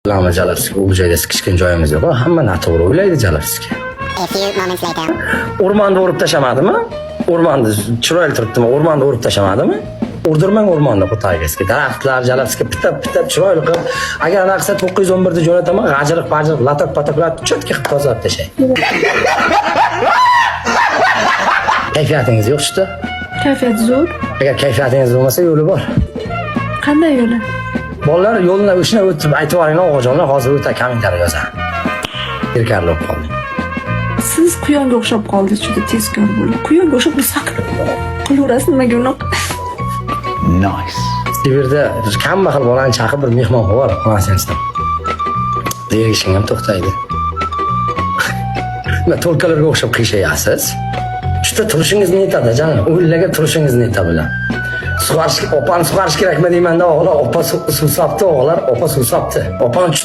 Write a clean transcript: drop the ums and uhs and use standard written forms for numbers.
Lama Jalarskiy u joyda sikishgan joyimiz yo'q. Hamma noto'g'ri o'ylaydi Jalarskiy. A few moments later. O'rmonni urib tashamadimi? O'rmonni chiroyli turibdimi? O'rmonni urib tashamadimi? Urdirmang o'rmonni Qo'tayevskiy. Daraxtlar Jalarskiy pita chiroyli qilib, agar anaqa 911 da jo'nataman, g'ajiriq, latak-pataklar cho'tga qilib tozalab tashay. Kayfiyatingiz yo'q-chi? Kayfiyat zo'r. Agar kayfiyatingiz bo'lmasa, yo'li bor. Qanday yo'li? Bolalar yo'lni o'shini o'tib aytib oling, o'g'iljonlar hozir o'ta kommentar yozadi. Irkarli bo'lib qoldi. Siz quyonga o'xshab qoldingiz, juda tezkor bo'ldi. Quyonga o'xshab mustaqil qilaverasiz, nimaga unaqa? Nice. Sibirda kambag'al bolani chaqib bir mehmon qilib qo'yasizlar. Ergishing ham to'xtaydi. Nima to'lkalarga o'xshab qiyshayasiz? Juda turishingizni yetadi, janim. O'yinlarga turishingizni yetadi. Opani sug'arish kerakmi deymanda o'g'lar, opa suv sapti, o'g'lar, opa suv sapti. Opani